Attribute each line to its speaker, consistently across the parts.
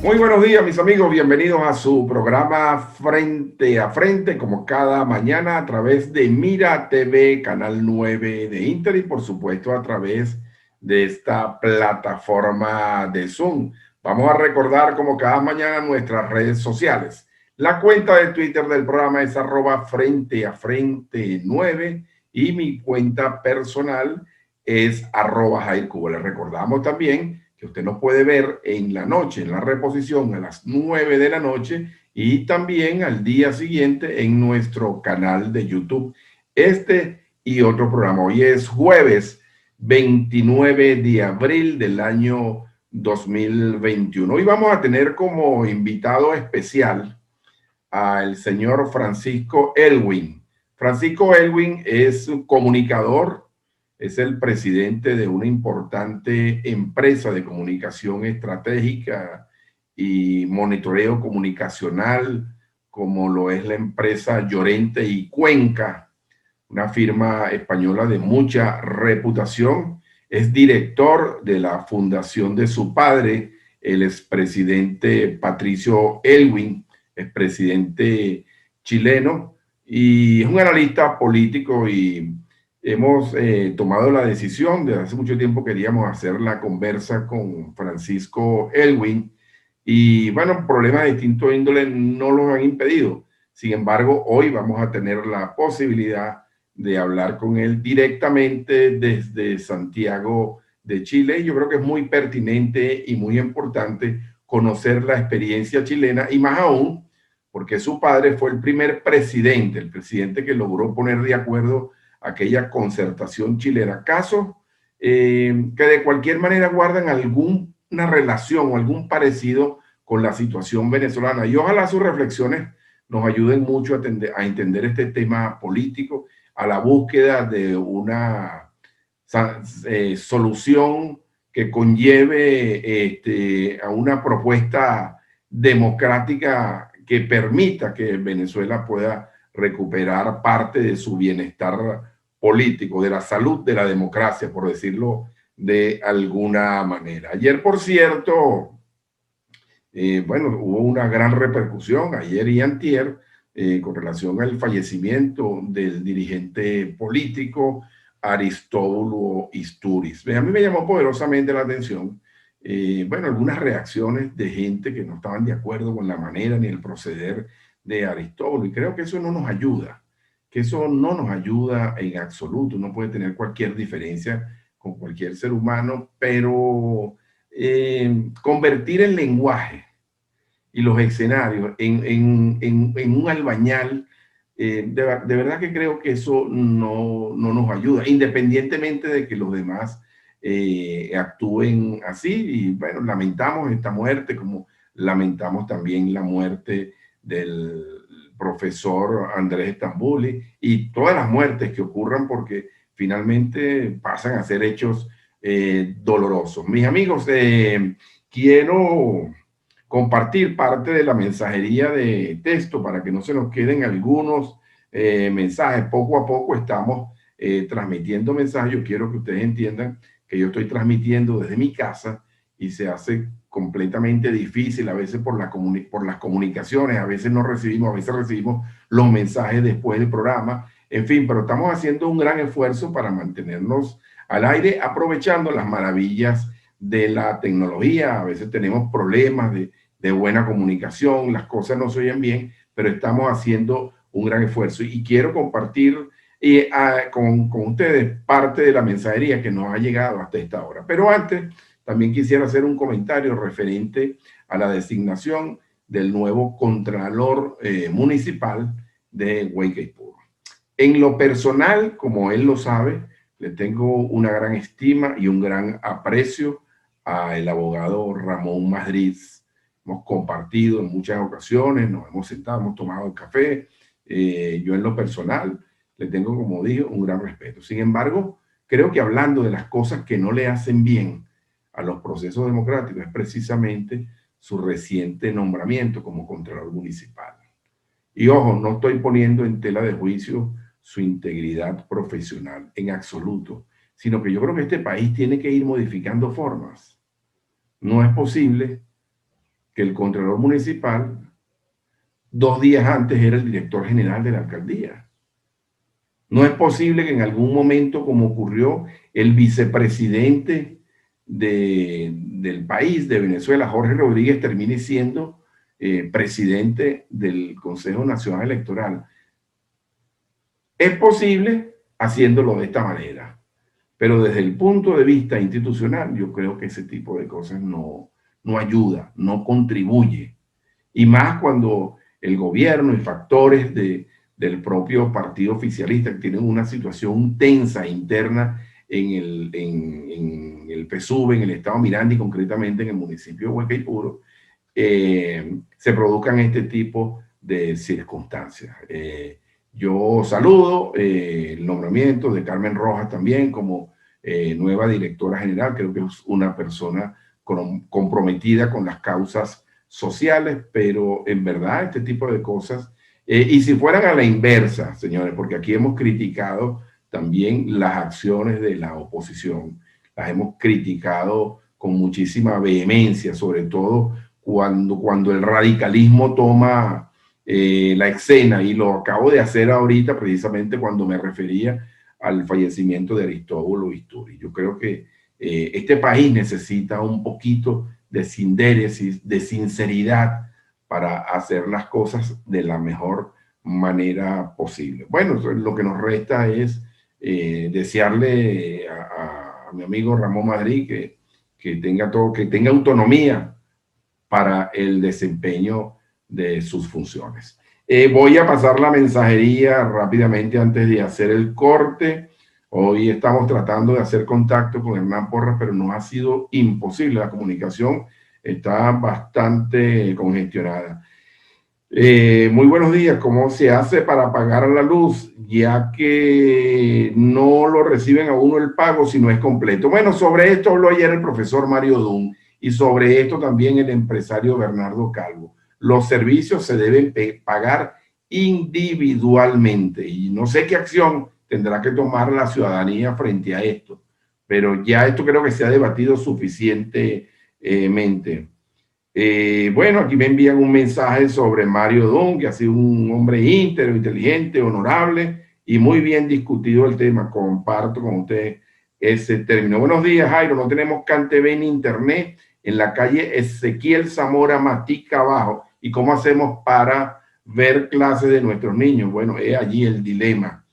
Speaker 1: Muy buenos días, mis amigos. Bienvenidos a su programa Frente a Frente, como cada mañana a través de Mira TV, Canal 9 de Inter y, por supuesto, a través de esta plataforma de Zoom. Vamos a recordar, como cada mañana, nuestras redes sociales. La cuenta de Twitter del programa es @Frente a Frente 9 y mi cuenta personal es @Jair Cubo. Les recordamos también que usted nos puede ver en la noche, en la reposición a las 9 de la noche y también al día siguiente en nuestro canal de YouTube. Este y otro programa. Hoy es jueves 29 de abril del año 2021. Hoy vamos a tener como invitado especial al señor Francisco Elwin. Francisco Elwin es un comunicador, es el presidente de una importante empresa de comunicación estratégica y monitoreo comunicacional, como lo es la empresa Llorente y Cuenca, una firma española de mucha reputación. Es director de la fundación de su padre, el expresidente Patricio Elwin, expresidente chileno, y es un analista político y hemos tomado la decisión, desde hace mucho tiempo queríamos hacer la conversa con Francisco Elwin y bueno, problemas de distinto índole no los han impedido. Sin embargo, hoy vamos a tener la posibilidad de hablar con él directamente desde Santiago de Chile. Yo creo que es muy pertinente y muy importante conocer la experiencia chilena y más aún porque su padre fue el primer presidente, el presidente que logró poner de acuerdo aquella concertación chilena. Casos que de cualquier manera guardan alguna relación o algún parecido con la situación venezolana. Y ojalá sus reflexiones nos ayuden mucho a entender este tema político, a la búsqueda de una solución que conlleve a una propuesta democrática que permita que Venezuela pueda recuperar parte de su bienestar político, de la salud de la democracia, por decirlo de alguna manera. Ayer, por cierto, bueno, hubo una gran repercusión ayer y antier con relación al fallecimiento del dirigente político Aristóbulo Istúriz. A mí me llamó poderosamente la atención, bueno, algunas reacciones de gente que no estaban de acuerdo con la manera ni el proceder de Aristóbulo, y creo que eso no nos ayuda, que eso no nos ayuda en absoluto. Uno puede tener cualquier diferencia con cualquier ser humano, pero convertir el lenguaje y los escenarios en un albañal, de verdad que creo que eso no nos ayuda, independientemente de que los demás actúen así. Y bueno, lamentamos esta muerte, como lamentamos también la muerte del profesor Andrés Estambuli y todas las muertes que ocurran, porque finalmente pasan a ser hechos dolorosos. Mis amigos, quiero compartir parte de la mensajería de texto para que no se nos queden algunos mensajes. Poco a poco estamos transmitiendo mensajes. Yo quiero que ustedes entiendan que yo estoy transmitiendo desde mi casa y se hace completamente difícil a veces por las comunicaciones. A veces no recibimos, a veces recibimos los mensajes después del programa. En fin, pero estamos haciendo un gran esfuerzo para mantenernos al aire, aprovechando las maravillas de la tecnología. A veces tenemos problemas de buena comunicación, las cosas no se oyen bien, pero estamos haciendo un gran esfuerzo y quiero compartir con ustedes parte de la mensajería que nos ha llegado hasta esta hora. Pero antes, también quisiera hacer un comentario referente a la designación del nuevo Contralor Municipal de Huaycaipuro. En lo personal, como él lo sabe, le tengo una gran estima y un gran aprecio al abogado Ramón Madrid. Hemos compartido en muchas ocasiones, nos hemos sentado, hemos tomado el café. Yo en lo personal le tengo, como dije, un gran respeto. Sin embargo, creo que hablando de las cosas que no le hacen bien a los procesos democráticos es precisamente su reciente nombramiento como Contralor Municipal. Y ojo, no estoy poniendo en tela de juicio su integridad profesional en absoluto, sino que yo creo que este país tiene que ir modificando formas. No es posible que el contralor municipal 2 días antes era el director general de la alcaldía. No es posible que en algún momento, como ocurrió, el vicepresidente del país, de Venezuela, Jorge Rodríguez, termine siendo presidente del Consejo Nacional Electoral. Es posible haciéndolo de esta manera, pero desde el punto de vista institucional, yo creo que ese tipo de cosas no ayuda, no contribuye. Y más cuando el gobierno y factores del propio partido oficialista que tienen una situación tensa interna en el PSUV, en el estado Miranda y concretamente en el municipio de Huaycaipuro, se produzcan este tipo de circunstancias. Yo saludo el nombramiento de Carmen Rojas también como nueva directora general. Creo que es una persona comprometida con las causas sociales, pero en verdad este tipo de cosas, y si fueran a la inversa, señores, porque aquí hemos criticado también las acciones de la oposición, las hemos criticado con muchísima vehemencia, sobre todo cuando el radicalismo toma la escena, y lo acabo de hacer ahorita precisamente cuando me refería al fallecimiento de Aristóbulo Isturi. Yo creo que este país necesita un poquito de sindéresis, de sinceridad para hacer las cosas de la mejor manera posible. Bueno, lo que nos resta es desearle a mi amigo Ramón Madrid que tenga autonomía para el desempeño de sus funciones. Voy a pasar la mensajería rápidamente antes de hacer el corte. Hoy estamos tratando de hacer contacto con Hernán Porras, pero nos ha sido imposible. La comunicación está bastante congestionada. Muy buenos días. ¿Cómo se hace para pagar la luz, ya que no lo reciben a uno el pago si no es completo? Bueno, sobre esto habló ayer el profesor Mario Dunn y sobre esto también el empresario Bernardo Calvo. Los servicios se deben pagar individualmente y no sé qué acción tendrá que tomar la ciudadanía frente a esto, pero ya esto creo que se ha debatido suficientemente. Bueno, aquí me envían un mensaje sobre Mario Dunn, que ha sido un hombre íntegro, inteligente, honorable y muy bien discutido el tema. Comparto con usted ese término. Buenos días, Jairo. No tenemos CanTV en internet en la calle Ezequiel Zamora Matica abajo. ¿Y cómo hacemos para ver clases de nuestros niños? Bueno, es allí el dilema.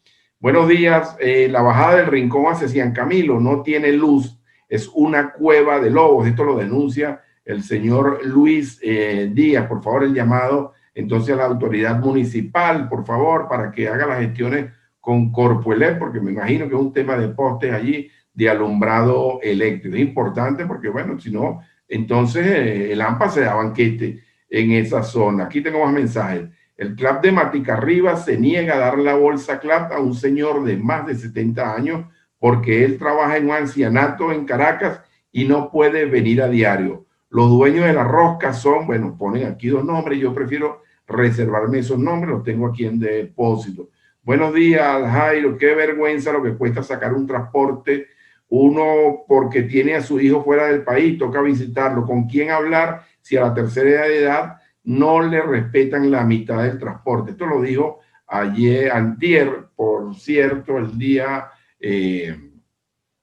Speaker 1: Buenos días. La bajada del Rincón hacia Cian Camilo no tiene luz. Es una cueva de lobos. Esto lo denuncia el señor Luis Díaz. Por favor, el llamado entonces a la autoridad municipal, por favor, para que haga las gestiones con Corpoelec, porque me imagino que es un tema de postes allí de alumbrado eléctrico. Es importante porque, bueno, si no, entonces el AMPA se da banquete en esa zona. Aquí tengo más mensajes. El CLAP de Maticarriba se niega a dar la bolsa CLAP a un señor de más de 70 años porque él trabaja en un ancianato en Caracas y no puede venir a diario. Los dueños de la rosca son, bueno, ponen aquí 2 nombres, yo prefiero reservarme esos nombres, los tengo aquí en depósito. Buenos días, Jairo, qué vergüenza lo que cuesta sacar un transporte, uno porque tiene a su hijo fuera del país, toca visitarlo. ¿Con quién hablar si a la tercera edad no le respetan la mitad del transporte? Esto lo dijo ayer, antier, por cierto, el día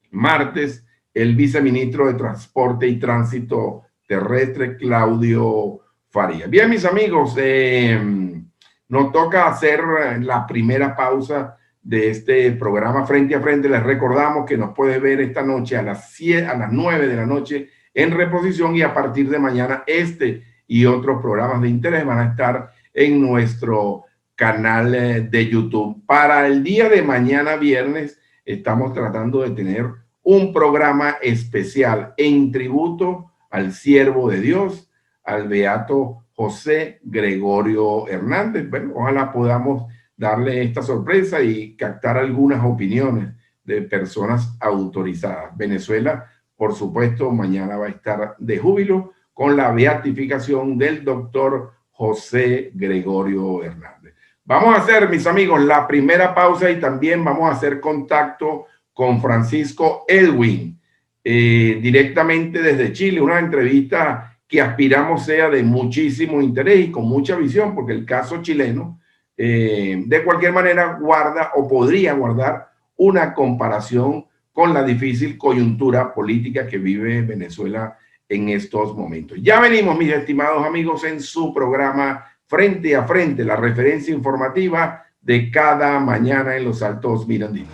Speaker 1: martes, el viceministro de Transporte y Tránsito Terrestre, Claudio Farías. Bien, mis amigos, nos toca hacer la primera pausa de este programa Frente a Frente. Les recordamos que nos puede ver esta noche a las 9 de la noche en reposición, y a partir de mañana este y otros programas de interés van a estar en nuestro canal de YouTube. Para el día de mañana, viernes, estamos tratando de tener un programa especial en tributo al siervo de Dios, al beato José Gregorio Hernández. Bueno, ojalá podamos darle esta sorpresa y captar algunas opiniones de personas autorizadas. Venezuela, por supuesto, mañana va a estar de júbilo con la beatificación del doctor José Gregorio Hernández. Vamos a hacer, mis amigos, la primera pausa y también vamos a hacer contacto con Francisco Elwin, directamente desde Chile, una entrevista que aspiramos sea de muchísimo interés y con mucha visión, porque el caso chileno, de cualquier manera, guarda o podría guardar una comparación con la difícil coyuntura política que vive Venezuela en estos momentos. Ya venimos, mis estimados amigos, en su programa Frente a Frente, la referencia informativa de cada mañana en los Altos Mirandinos.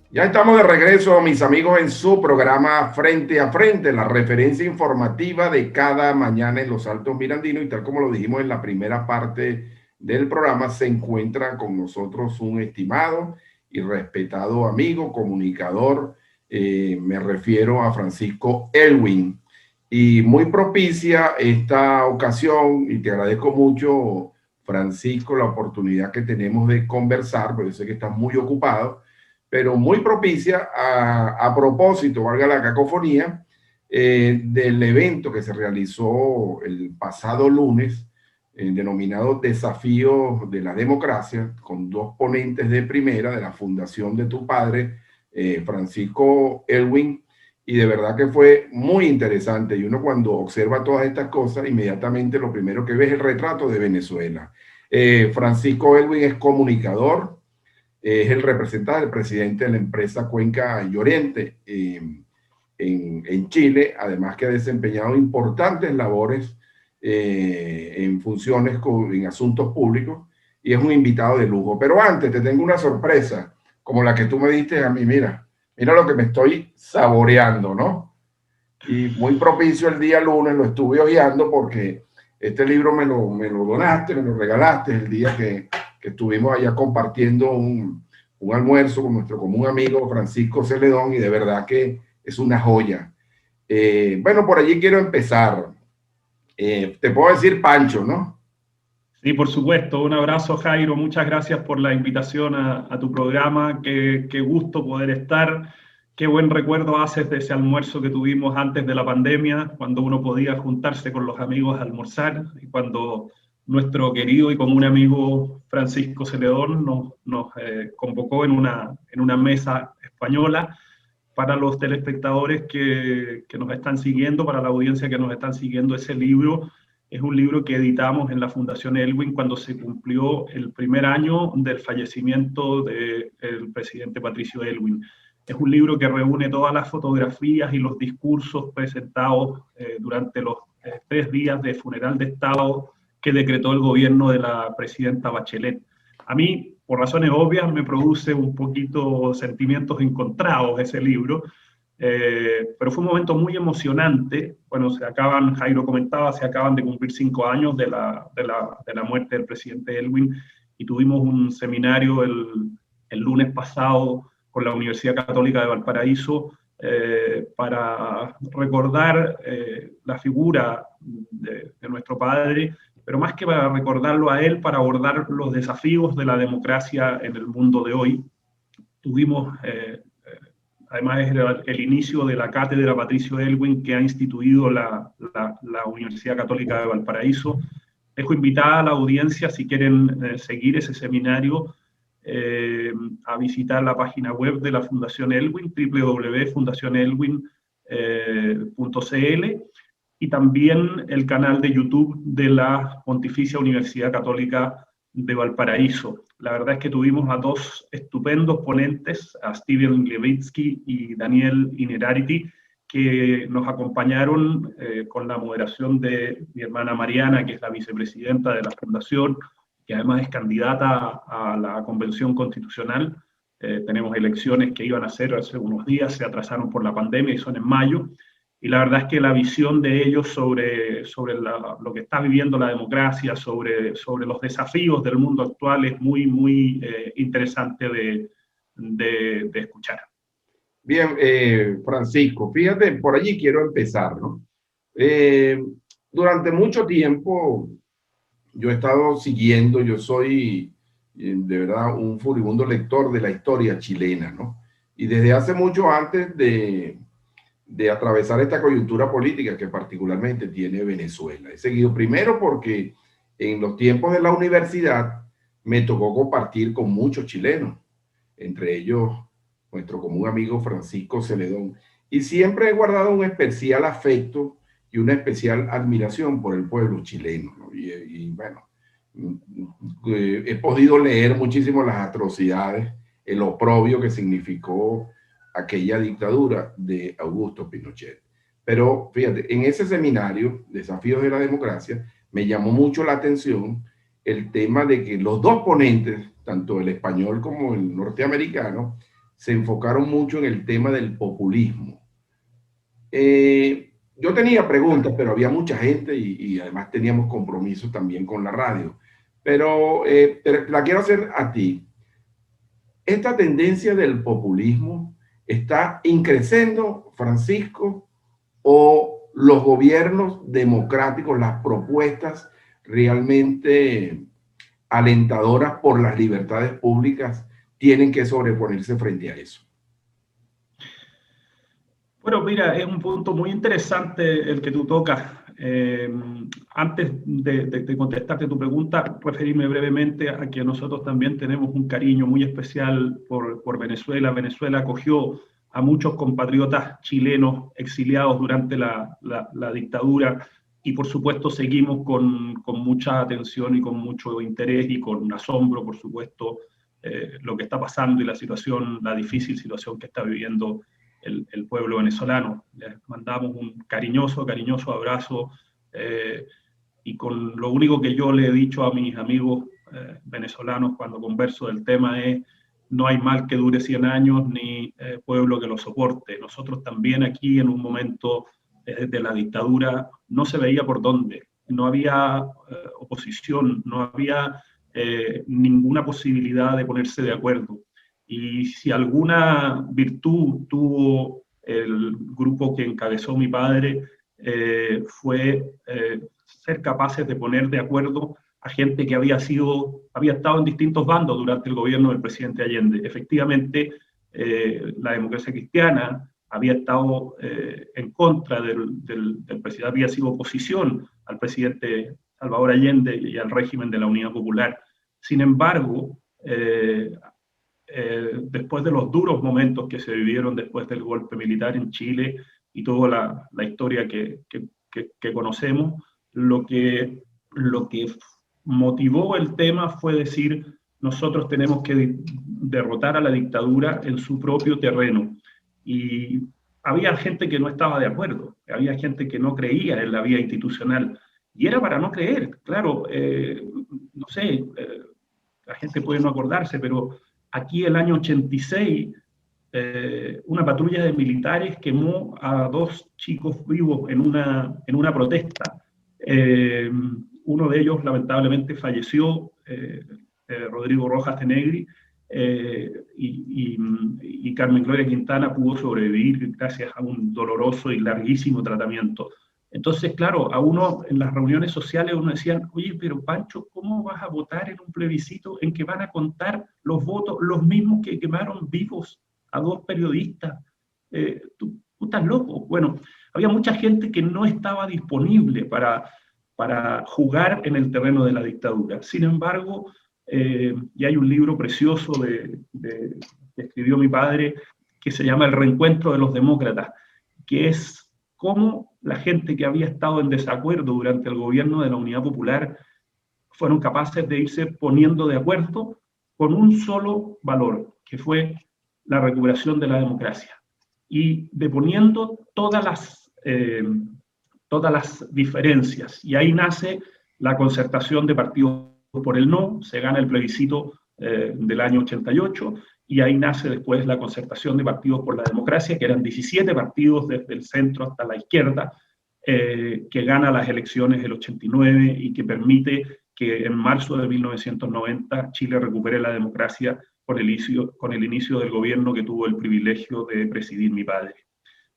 Speaker 1: Ya estamos de regreso, mis amigos, en su programa Frente a Frente, la referencia informativa de cada mañana en los Altos Mirandinos. Y tal como lo dijimos en la primera parte del programa, se encuentra con nosotros un estimado y respetado amigo, comunicador. Me refiero a Francisco Elwin. Y muy propicia esta ocasión, y te agradezco mucho, Francisco, la oportunidad que tenemos de conversar, porque yo sé que estás muy ocupado, pero muy propicia a propósito, valga la cacofonía, del evento que se realizó el pasado lunes, denominado Desafío de la Democracia, con dos ponentes de primera de la Fundación de tu Padre, Francisco Elwin, y de verdad que fue muy interesante. Y uno cuando observa todas estas cosas, inmediatamente lo primero que ve es el retrato de Venezuela. Francisco Elwin es comunicador, es el representante del presidente de la empresa Cuenca y Oriente en Chile, además que ha desempeñado importantes labores en funciones en asuntos públicos y es un invitado de lujo. Pero antes te tengo una sorpresa, como la que tú me diste a mí, mira lo que me estoy saboreando, ¿no? Y muy propicio el día lunes, lo estuve hojeando porque este libro me lo donaste, me lo regalaste el día que estuvimos allá compartiendo un almuerzo con nuestro común amigo Francisco Celedón, y de verdad que es una joya. Bueno, por allí quiero empezar. Te puedo decir Pancho, ¿no?
Speaker 2: Sí, por supuesto. Un abrazo, Jairo. Muchas gracias por la invitación a tu programa. Qué gusto poder estar. Qué buen recuerdo haces de ese almuerzo que tuvimos antes de la pandemia, cuando uno podía juntarse con los amigos a almorzar y cuando nuestro querido y común amigo Francisco Celedón nos convocó en una mesa española. Para los telespectadores que nos están siguiendo, para la audiencia que nos están siguiendo, ese libro es un libro que editamos en la Fundación Elwin cuando se cumplió el primer año del fallecimiento del presidente Patricio Elwin. Es un libro que reúne todas las fotografías y los discursos presentados durante los 3 días de funeral de Estado que decretó el gobierno de la presidenta Bachelet. A mí, por razones obvias, me produce un poquito sentimientos encontrados ese libro, pero fue un momento muy emocionante. Bueno, Jairo comentaba, se acaban de cumplir 5 años de la muerte del presidente Elwin y tuvimos un seminario el lunes pasado con la Universidad Católica de Valparaíso para recordar la figura de nuestro padre, pero más que para recordarlo a él, para abordar los desafíos de la democracia en el mundo de hoy. Tuvimos, además, el inicio de la cátedra Patricio Elwin que ha instituido la Universidad Católica de Valparaíso. Dejo invitada a la audiencia, si quieren seguir ese seminario, a visitar la página web de la Fundación Elwin, www.fundacionelwin.cl, y también el canal de YouTube de la Pontificia Universidad Católica de Valparaíso. La verdad es que tuvimos a 2 estupendos ponentes, a Steven Levitsky y Daniel Inerarity, que nos acompañaron con la moderación de mi hermana Mariana, que es la vicepresidenta de la Fundación, que además es candidata a la Convención Constitucional. Tenemos elecciones que iban a ser hace unos días, se atrasaron por la pandemia y son en mayo. Y la verdad es que la visión de ellos sobre lo que está viviendo la democracia, sobre los desafíos del mundo actual, es muy, muy interesante de escuchar.
Speaker 1: Bien, Francisco, fíjate, por allí quiero empezar, ¿no? Durante mucho tiempo yo he estado siguiendo, yo soy de verdad un furibundo lector de la historia chilena, ¿no? Y desde hace mucho antes de atravesar esta coyuntura política que particularmente tiene Venezuela. He seguido primero porque en los tiempos de la universidad me tocó compartir con muchos chilenos, entre ellos nuestro común amigo Francisco Celedón, y siempre he guardado un especial afecto y una especial admiración por el pueblo chileno, ¿no? Y bueno, he podido leer muchísimo las atrocidades, el oprobio que significó aquella dictadura de Augusto Pinochet. Pero fíjate, en ese seminario, Desafíos de la Democracia, me llamó mucho la atención el tema de que los dos ponentes, tanto el español como el norteamericano, se enfocaron mucho en el tema del populismo. Yo tenía preguntas, pero había mucha gente y además teníamos compromisos también con la radio. Pero te la quiero hacer a ti. Esta tendencia del populismo está increciendo, Francisco, o los gobiernos democráticos, las propuestas realmente alentadoras por las libertades públicas tienen que sobreponerse frente a eso.
Speaker 2: Bueno, mira, es un punto muy interesante el que tú tocas. Antes de contestarte tu pregunta, referirme brevemente a que nosotros también tenemos un cariño muy especial por Venezuela. Venezuela acogió a muchos compatriotas chilenos exiliados durante la dictadura y por supuesto seguimos con mucha atención y con mucho interés y con asombro, por supuesto, lo que está pasando y la situación, la difícil situación que está viviendo el pueblo venezolano. Les mandamos un cariñoso abrazo y con lo único que yo le he dicho a mis amigos venezolanos cuando converso del tema es: no hay mal que dure 100 años ni pueblo que lo soporte. Nosotros también aquí en un momento de la dictadura no se veía por dónde, no había oposición, no había ninguna posibilidad de ponerse de acuerdo. Y si alguna virtud tuvo el grupo que encabezó mi padre, fue ser capaces de poner de acuerdo a gente que había estado en distintos bandos durante el gobierno del presidente Allende. Efectivamente, la democracia cristiana había estado en contra del presidente, había sido oposición al presidente Salvador Allende y al régimen de la Unidad Popular. Sin embargo, después de los duros momentos que se vivieron después del golpe militar en Chile y toda la historia que conocemos, lo que motivó el tema fue decir: nosotros tenemos que derrotar a la dictadura en su propio terreno. Y había gente que no estaba de acuerdo, había gente que no creía en la vía institucional, y era para no creer. Claro, no sé, la gente puede no acordarse, pero aquí el año 86, una patrulla de militares quemó a 2 chicos vivos en una protesta. Uno de ellos lamentablemente falleció, Rodrigo Rojas Tenegri, y Carmen Gloria Quintana pudo sobrevivir gracias a un doloroso y larguísimo tratamiento. Entonces, claro, a uno en las reuniones sociales uno decían: oye, pero Pancho, ¿cómo vas a votar en un plebiscito en que van a contar los votos los mismos que quemaron vivos a 2 periodistas? Tú estás loco. Bueno, había mucha gente que no estaba disponible para jugar en el terreno de la dictadura. Sin embargo, y hay un libro precioso que escribió mi padre que se llama El reencuentro de los demócratas, que es cómo la gente que había estado en desacuerdo durante el gobierno de la Unidad Popular fueron capaces de irse poniendo de acuerdo con un solo valor, que fue la recuperación de la democracia, y deponiendo todas las diferencias. Y ahí nace la concertación de partidos por el no, se gana el plebiscito del año 88, y ahí nace después la concertación de partidos por la democracia, que eran 17 partidos desde el centro hasta la izquierda, que gana las elecciones del 89 y que permite que en marzo de 1990 Chile recupere la democracia con el inicio del gobierno que tuvo el privilegio de presidir mi padre.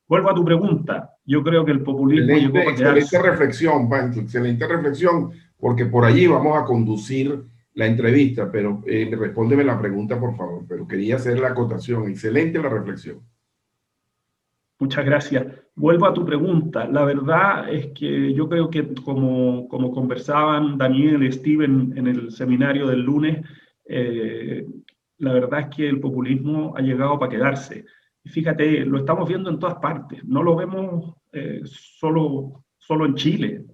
Speaker 2: Vuelvo a tu pregunta. Yo creo que el populismo llegó para quedarse.
Speaker 1: Excelente reflexión, Pancho, excelente reflexión, porque por allí vamos a conducir la entrevista, pero respóndeme la pregunta, por favor, pero quería hacer la acotación. Excelente la reflexión.
Speaker 2: Muchas gracias. Vuelvo a tu pregunta. La verdad es que yo creo que como conversaban Daniel y Steven en el seminario del lunes, la verdad es que el populismo ha llegado para quedarse. Y fíjate, lo estamos viendo en todas partes. No lo vemos solo en Chile.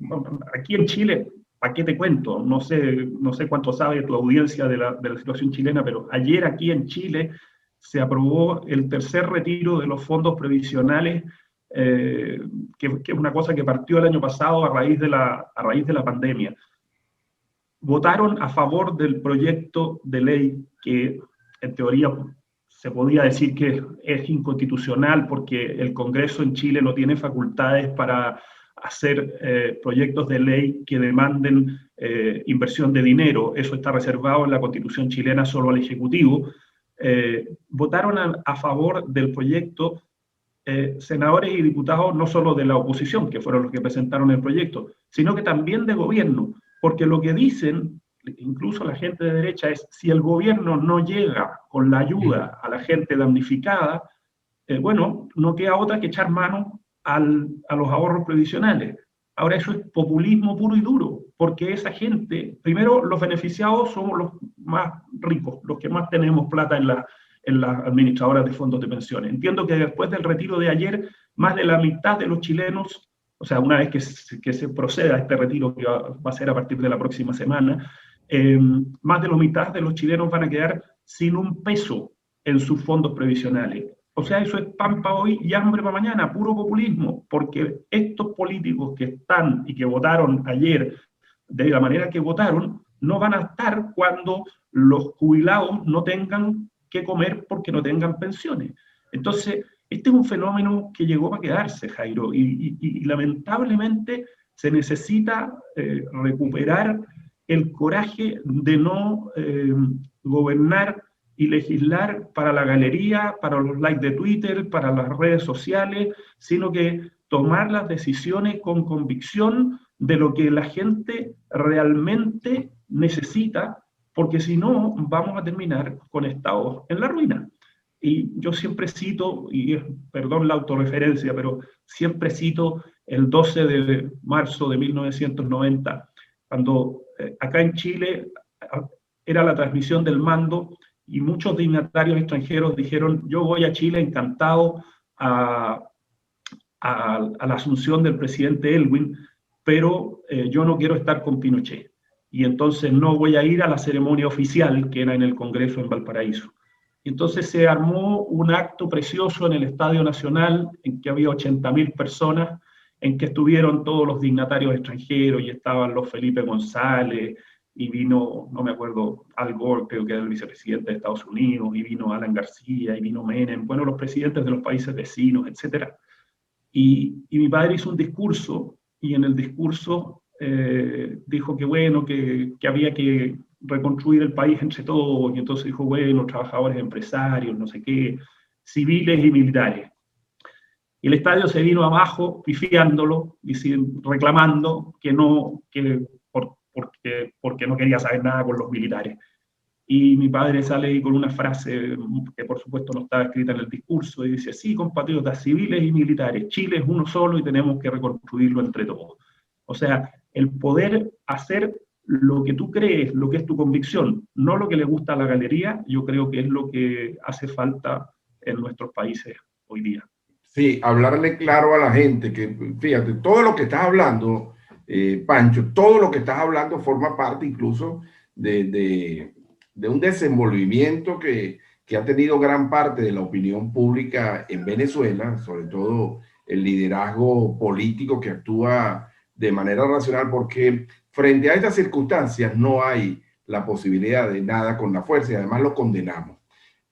Speaker 2: Aquí en Chile, ¿para qué te cuento? No sé cuánto sabe tu audiencia de la situación chilena, pero ayer aquí en Chile se aprobó el tercer retiro de los fondos previsionales, que es una cosa que partió el año pasado a raíz de la pandemia. Votaron a favor del proyecto de ley que en teoría se podía decir que es inconstitucional porque el Congreso en Chile no tiene facultades para hacer proyectos de ley que demanden inversión de dinero. Eso está reservado en la Constitución chilena solo al Ejecutivo. Votaron a favor del proyecto senadores y diputados no solo de la oposición, que fueron los que presentaron el proyecto, sino que también de gobierno, porque lo que dicen, incluso la gente de derecha, es si el gobierno no llega con la ayuda a la gente damnificada, bueno, no queda otra que echar mano a los ahorros previsionales. Ahora eso es populismo puro y duro, porque esa gente, primero los beneficiados somos los más ricos, los que más tenemos plata en las administradoras de fondos de pensiones. Entiendo que después del retiro de ayer, más de la mitad de los chilenos, o sea, una vez que se proceda a este retiro que va a ser a partir de la próxima semana, más de la mitad de los chilenos van a quedar sin un peso en sus fondos previsionales. O sea, eso es pan para hoy y hambre para mañana, puro populismo, porque estos políticos que están y que votaron ayer de la manera que votaron, no van a estar cuando los jubilados no tengan que comer porque no tengan pensiones. Entonces, este es un fenómeno que llegó para quedarse, Jairo, y lamentablemente se necesita recuperar el coraje de no gobernar y legislar para la galería, para los likes de Twitter, para las redes sociales, sino que tomar las decisiones con convicción de lo que la gente realmente necesita, porque si no vamos a terminar con estados en la ruina. Y yo siempre cito, y perdón la autorreferencia, pero siempre cito el 12 de marzo de 1990, cuando acá en Chile era la transmisión del mando y muchos dignatarios extranjeros dijeron, yo voy a Chile encantado a la asunción del presidente Elwin, pero yo no quiero estar con Pinochet. Y entonces no voy a ir a la ceremonia oficial que era en el Congreso en Valparaíso. Entonces se armó un acto precioso en el Estadio Nacional en que había 80.000 personas, en que estuvieron todos los dignatarios extranjeros y estaban los Felipe González, y vino, no me acuerdo, Al Gore, creo que era el vicepresidente de Estados Unidos, y vino Alan García, y vino Menem, bueno, los presidentes de los países vecinos, etc. Y mi padre hizo un discurso, y en el discurso dijo que bueno, que había que reconstruir el país entre todos, y entonces dijo, bueno, trabajadores, empresarios, no sé qué, civiles y militares. Y el estadio se vino abajo, pifiándolo, y reclamando que no, porque no quería saber nada con los militares. Y mi padre sale ahí con una frase que por supuesto no estaba escrita en el discurso, y dice, sí, compatriotas civiles y militares, Chile es uno solo y tenemos que reconstruirlo entre todos. O sea, el poder hacer lo que tú crees, lo que es tu convicción, no lo que le gusta a la galería, yo creo que es lo que hace falta en nuestros países hoy día.
Speaker 1: Sí, hablarle claro a la gente que, fíjate, todo lo que estás hablando, Pancho, todo lo que estás hablando forma parte incluso de un desenvolvimiento que ha tenido gran parte de la opinión pública en Venezuela, sobre todo el liderazgo político que actúa de manera racional, porque frente a estas circunstancias no hay la posibilidad de nada con la fuerza y además lo condenamos.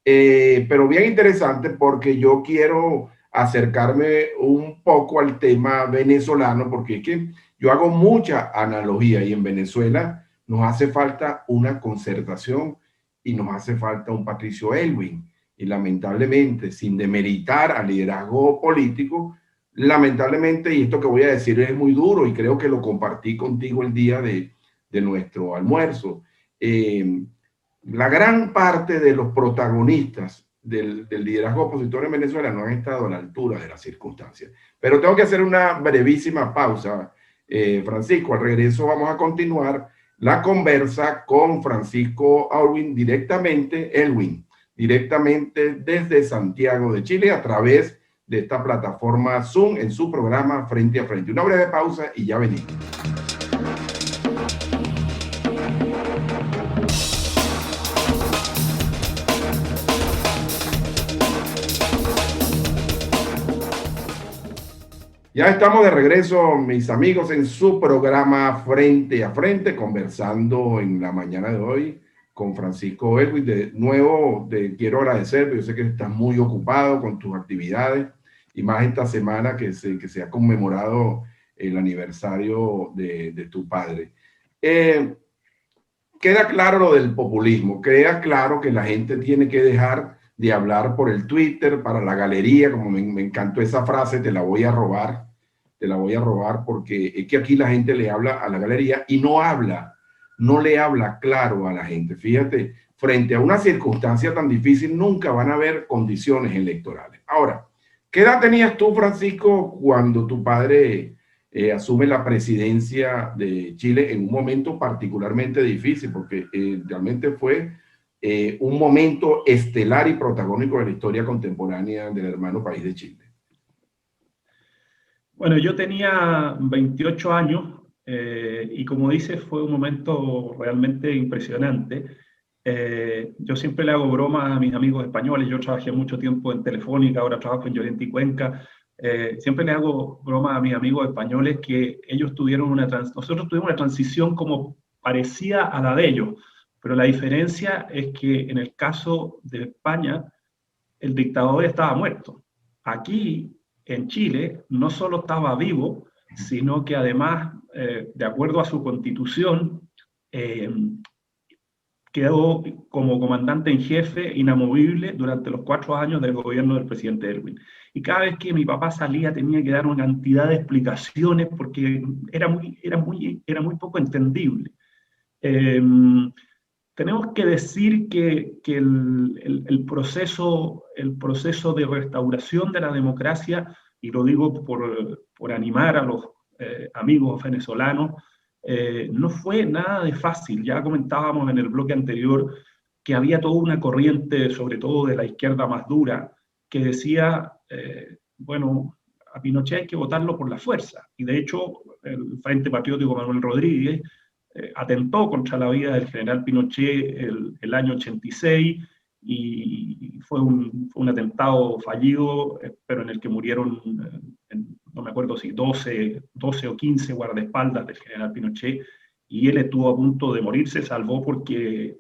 Speaker 1: Pero bien interesante porque yo quiero acercarme un poco al tema venezolano, porque es que yo hago mucha analogía y en Venezuela nos hace falta una concertación y nos hace falta un Patricio Aylwin. Y lamentablemente, sin demeritar al liderazgo político, lamentablemente, y esto que voy a decir es muy duro y creo que lo compartí contigo el día de nuestro almuerzo, la gran parte de los protagonistas del liderazgo opositor en Venezuela no han estado a la altura de las circunstancias. Pero tengo que hacer una brevísima pausa, Francisco. Al regreso vamos a continuar la conversa con Francisco Elwin directamente desde Santiago de Chile a través de esta plataforma Zoom en su programa Frente a Frente. Una breve pausa y ya venimos. Ya estamos de regreso, mis amigos, en su programa Frente a Frente, conversando en la mañana de hoy con Francisco Elwin. De nuevo, te quiero agradecer, pero yo sé que estás muy ocupado con tus actividades y más esta semana que se ha conmemorado el aniversario de tu padre. Queda claro lo del populismo, queda claro que la gente tiene que dejar de hablar por el Twitter, para la galería, como me encantó esa frase, te la voy a robar porque es que aquí la gente le habla a la galería y no le habla claro a la gente. Fíjate, frente a una circunstancia tan difícil nunca van a haber condiciones electorales. Ahora, ¿qué edad tenías tú, Francisco, cuando tu padre asume la presidencia de Chile en un momento particularmente difícil? Porque realmente fue un momento estelar y protagónico de la historia contemporánea del hermano país de Chile.
Speaker 2: Bueno, yo tenía 28 años y como dices, fue un momento realmente impresionante. Yo siempre le hago broma a mis amigos españoles. Yo trabajé mucho tiempo en Telefónica, ahora trabajo en Llorente y Cuenca. Siempre le hago broma a mis amigos españoles que ellos tuvieron nosotros tuvimos una transición como parecía a la de ellos, pero la diferencia es que en el caso de España, el dictador estaba muerto. Aquí, en Chile, no solo estaba vivo, sino que además, de acuerdo a su constitución, quedó como comandante en jefe inamovible durante los 4 años del gobierno del presidente Elwin. Y cada vez que mi papá salía tenía que dar una cantidad de explicaciones porque era muy poco entendible. Tenemos que decir que el proceso de restauración de la democracia, y lo digo por animar a los amigos venezolanos, no fue nada de fácil. Ya comentábamos en el bloque anterior que había toda una corriente, sobre todo de la izquierda más dura, que decía, bueno, a Pinochet hay que votarlo por la fuerza. Y de hecho, el Frente Patriótico Manuel Rodríguez atentó contra la vida del general Pinochet el año 86 y fue un atentado fallido, pero en el que murieron, no me acuerdo si 12 o 15 guardaespaldas del general Pinochet, y él estuvo a punto de morir. Se salvó porque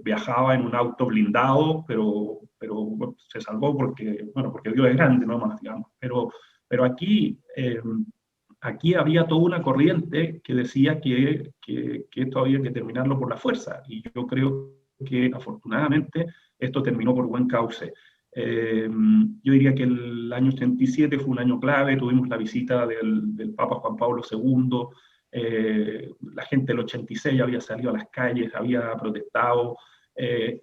Speaker 2: viajaba en un auto blindado, pero bueno, se salvó porque Dios es grande, no más, digamos. Pero aquí había toda una corriente que decía que esto había que terminarlo por la fuerza, y yo creo que afortunadamente esto terminó por buen cauce. Yo diría que el año 87 fue un año clave. Tuvimos la visita del Papa Juan Pablo II, la gente del 86 había salido a las calles, había protestado,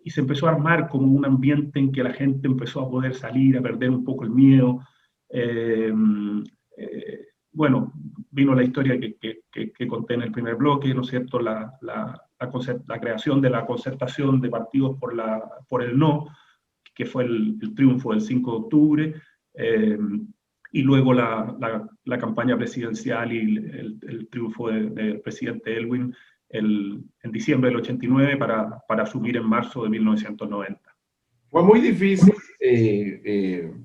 Speaker 2: y se empezó a armar como un ambiente en que la gente empezó a poder salir, a perder un poco el miedo. Bueno, vino la historia que conté en el primer bloque, ¿no es cierto? La creación de la concertación de partidos por el no, que fue el triunfo del 5 de octubre, y luego la campaña presidencial y el triunfo del presidente Elwin en diciembre del 89 para asumir en marzo de 1990.
Speaker 1: Fue muy difícil,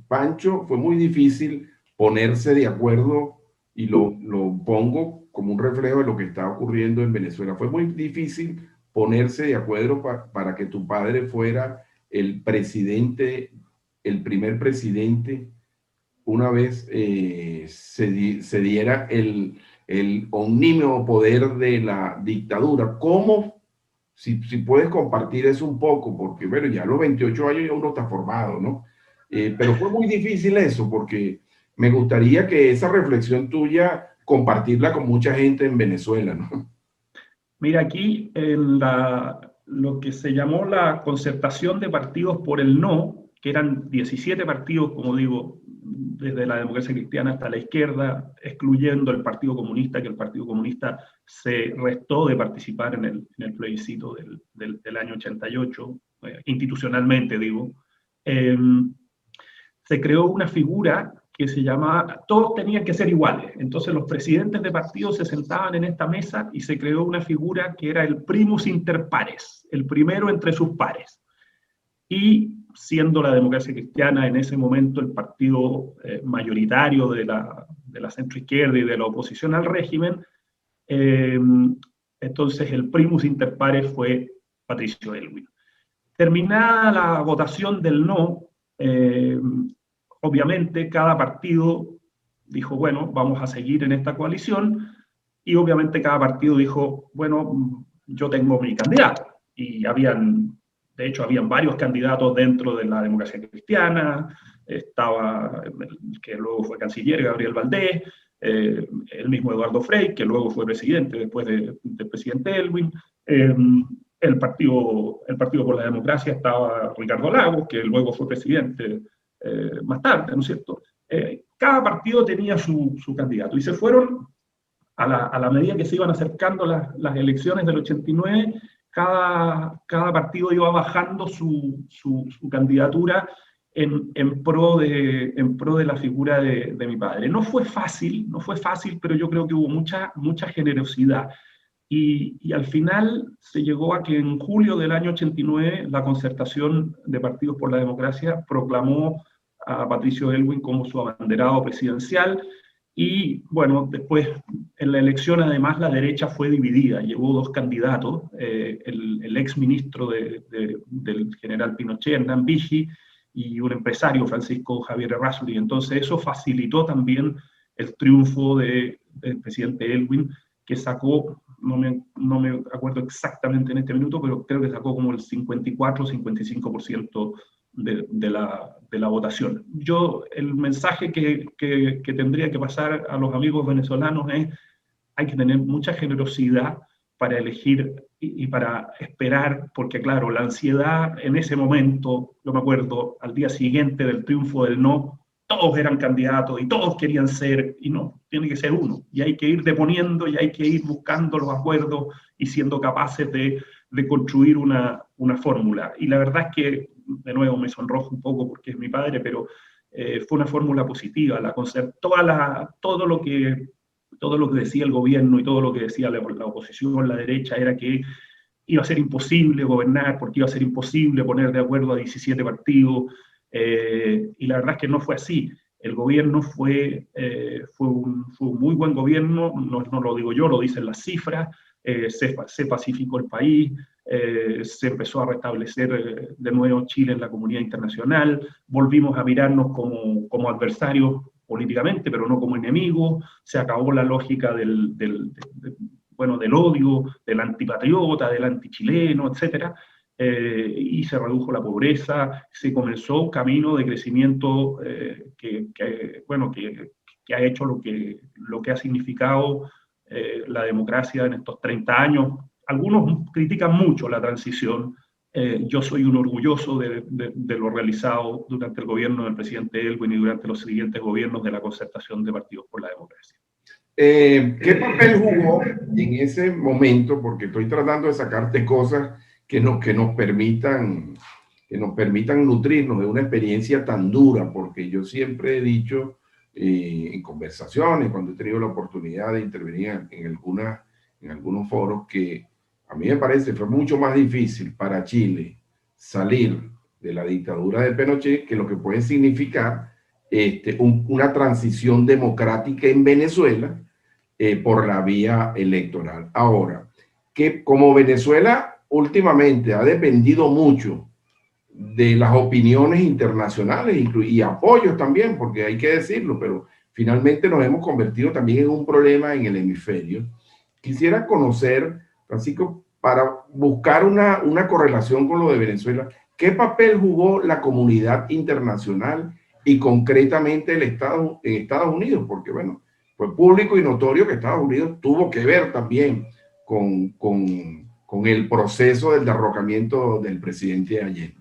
Speaker 1: Pancho, fue muy difícil ponerse de acuerdo, y lo pongo como un reflejo de lo que está ocurriendo en Venezuela. Fue muy difícil ponerse de acuerdo para que tu padre fuera el presidente, el primer presidente, una vez se diera el omnímodo poder de la dictadura. ¿Cómo? Si puedes compartir eso un poco, porque bueno, ya a los 28 años ya uno está formado, ¿no? Pero fue muy difícil eso, porque me gustaría que esa reflexión tuya compartirla con mucha gente en Venezuela, ¿no?
Speaker 2: Mira, aquí lo que se llamó la concertación de partidos por el no que eran 17 partidos, como digo, desde la democracia cristiana hasta la izquierda, excluyendo el Partido Comunista, que el Partido Comunista se restó de participar en el plebiscito del año 88, institucionalmente digo. Se creó una figura que se llamaba, todos tenían que ser iguales, entonces los presidentes de partidos se sentaban en esta mesa y se creó una figura que era el primus inter pares, el primero entre sus pares. Y siendo la democracia cristiana en ese momento el partido mayoritario de la centroizquierda y de la oposición al régimen, entonces el primus inter pares fue Patricio Aylwin. Terminada la votación del no, obviamente cada partido dijo, bueno, vamos a seguir en esta coalición, y obviamente cada partido dijo, bueno, yo tengo mi candidato. Y de hecho, habían varios candidatos dentro de la democracia cristiana, estaba el que luego fue canciller, Gabriel Valdés, el mismo Eduardo Frei, que luego fue presidente después del presidente Aylwin, el partido por la Democracia estaba Ricardo Lagos, que luego fue presidente más tarde, ¿no es cierto? Cada partido tenía su candidato, y se fueron, a la medida que se iban acercando las elecciones del 89, cada partido iba bajando su candidatura en pro de la figura de mi padre. No fue fácil, pero yo creo que hubo mucha generosidad. Y al final se llegó a que en julio del año 89 la Concertación de Partidos por la Democracia proclamó a Patricio Aylwin como su abanderado presidencial. Y bueno, después en la elección además la derecha fue dividida, llevó dos candidatos, el ex ministro del general Pinochet, Hernán Vigi, y un empresario, Francisco Javier Errázuriz. Entonces eso facilitó también el triunfo del presidente Aylwin, que sacó, no me acuerdo exactamente en este minuto, pero creo que sacó como el 54-55% de la votación. El mensaje que tendría que pasar a los amigos venezolanos es: hay que tener mucha generosidad para elegir y para esperar, porque claro, la ansiedad en ese momento, yo me acuerdo, al día siguiente del triunfo del no, todos eran candidatos y todos querían ser, y no, tiene que ser uno, y hay que ir deponiendo y hay que ir buscando los acuerdos y siendo capaces de construir una fórmula. Y la verdad es que, de nuevo, me sonrojo un poco porque es mi padre, pero fue una fórmula positiva. Todo lo que decía el gobierno y todo lo que decía la oposición, la derecha, era que iba a ser imposible gobernar, porque iba a ser imposible poner de acuerdo a 17 partidos, y la verdad es que no fue así. El gobierno fue un muy buen gobierno, no lo digo yo, lo dicen las cifras. Se pacificó el país, se empezó a restablecer de nuevo Chile en la comunidad internacional, volvimos a mirarnos como adversarios políticamente, pero no como enemigos, se acabó la lógica del odio, del antipatriota, del antichileno, etc. Y se redujo la pobreza, se comenzó un camino de crecimiento que ha hecho lo que ha significado la democracia en estos 30 años. Algunos critican mucho la transición. Yo soy un orgulloso de lo realizado durante el gobierno del presidente Aylwin y durante los siguientes gobiernos de la Concertación de Partidos por la Democracia.
Speaker 1: ¿Qué papel jugó en ese momento? Porque estoy tratando de sacarte cosas que nos permitan nutrirnos de una experiencia tan dura, porque yo siempre he dicho en conversaciones, cuando he tenido la oportunidad de intervenir en algunos foros, que a mí me parece fue mucho más difícil para Chile salir de la dictadura de Pinochet que lo que puede significar una transición democrática en Venezuela por la vía electoral. Ahora, que como Venezuela últimamente ha dependido mucho de las opiniones internacionales y apoyos también, porque hay que decirlo, pero finalmente nos hemos convertido también en un problema en el hemisferio. Quisiera conocer, Francisco, para buscar una correlación con lo de Venezuela, ¿qué papel jugó la comunidad internacional y concretamente en Estados Unidos? Porque, bueno, fue público y notorio que Estados Unidos tuvo que ver también con el proceso del derrocamiento del presidente Allende.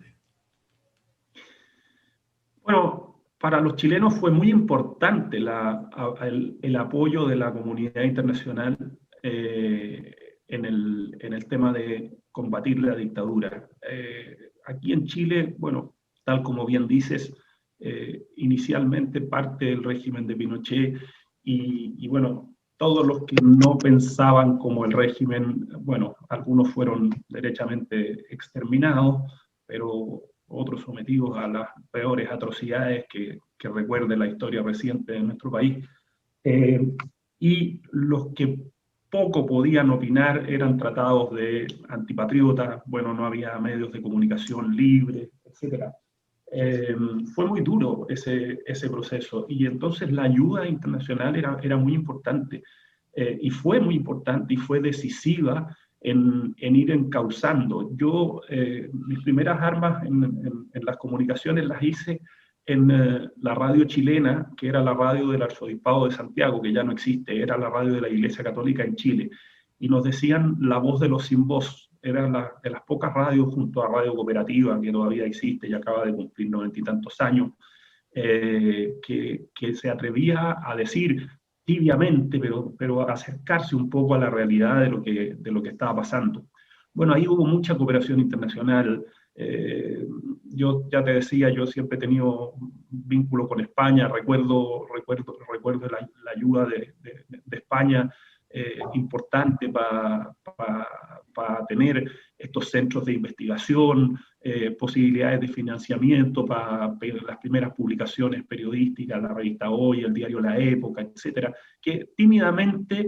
Speaker 2: Bueno, para los chilenos fue muy importante el apoyo de la comunidad internacional en el tema de combatir la dictadura. Aquí en Chile, bueno, tal como bien dices, inicialmente parte del régimen de Pinochet y bueno, todos los que no pensaban como el régimen, bueno, algunos fueron derechamente exterminados, pero otros sometidos a las peores atrocidades que recuerde la historia reciente de nuestro país. Y los que poco podían opinar eran tratados de antipatriotas, bueno, no había medios de comunicación libres, etc. Fue muy duro ese proceso y entonces la ayuda internacional era muy importante y fue muy importante y fue decisiva en ir encauzando. Yo, mis primeras armas en las comunicaciones las hice en la radio chilena, que era la radio del Arzobispado de Santiago, que ya no existe, era la radio de la Iglesia Católica en Chile, y nos decían la voz de los sin voz. Era de las pocas radios junto a Radio Cooperativa, que todavía existe y acaba de cumplir 90 y tantos años, que se atrevía a decir tibiamente, pero a acercarse un poco a la realidad de lo que estaba pasando. Bueno, ahí hubo mucha cooperación internacional. Yo ya te decía, yo siempre he tenido vínculo con España, recuerdo la ayuda de España, importante para tener estos centros de investigación, posibilidades de financiamiento para las primeras publicaciones periodísticas, la revista Hoy, el diario La Época, etcétera, que tímidamente,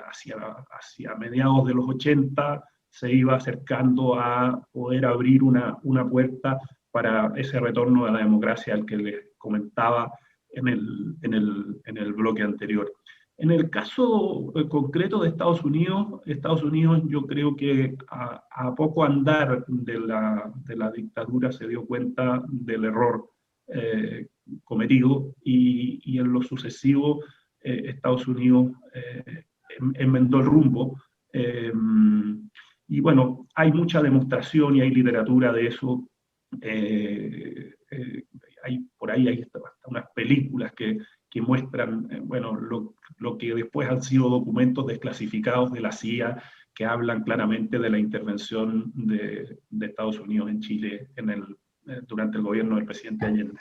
Speaker 2: hacia mediados de los 80, se iba acercando a poder abrir una puerta para ese retorno a la democracia al que les comentaba en el bloque anterior. En el caso concreto de Estados Unidos yo creo que a poco andar de la dictadura se dio cuenta del error cometido y en lo sucesivo Estados Unidos enmendó el rumbo. Y bueno, hay mucha demostración y hay literatura de eso. Por ahí hay hasta unas películas que muestran bueno, lo que después han sido documentos desclasificados de la CIA que hablan claramente de la intervención de Estados Unidos en Chile durante el gobierno del presidente Allende.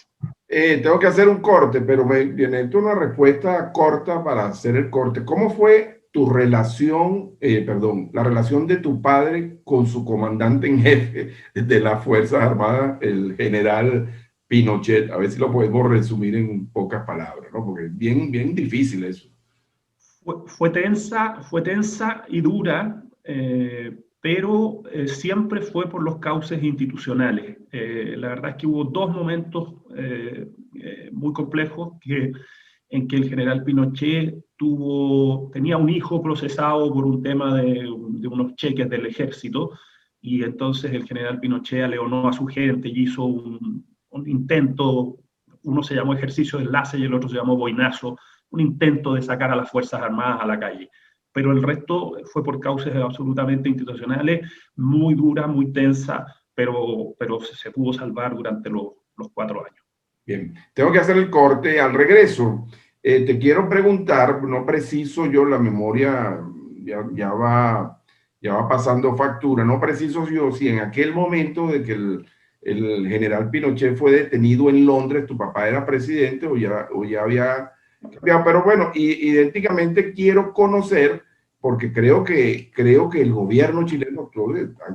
Speaker 1: Tengo que hacer un corte, pero me necesito una respuesta corta para hacer el corte. ¿Cómo fue tu relación, la relación de tu padre con su comandante en jefe de las Fuerzas Armadas, el general Pinochet? A ver si lo podemos resumir en pocas palabras, ¿no? Porque es bien difícil eso.
Speaker 2: Fue tensa y dura, pero siempre fue por los cauces institucionales. La verdad es que hubo dos momentos muy complejos en que el general Pinochet tenía un hijo procesado por un tema de unos cheques del ejército, y entonces el general Pinochet aleonó a su gente y hizo un intento, uno se llamó ejercicio de enlace y el otro se llamó boinazo, un intento de sacar a las Fuerzas Armadas a la calle. Pero el resto fue por causas absolutamente institucionales, muy dura, muy tensa, pero se pudo salvar durante los 4 años.
Speaker 1: Bien, tengo que hacer el corte. Al regreso, te quiero preguntar, no preciso yo, la memoria ya va pasando factura, no preciso yo si en aquel momento de que el general Pinochet fue detenido en Londres, tu papá era presidente o ya había cambiado, pero bueno, idénticamente quiero conocer, porque creo que el gobierno chileno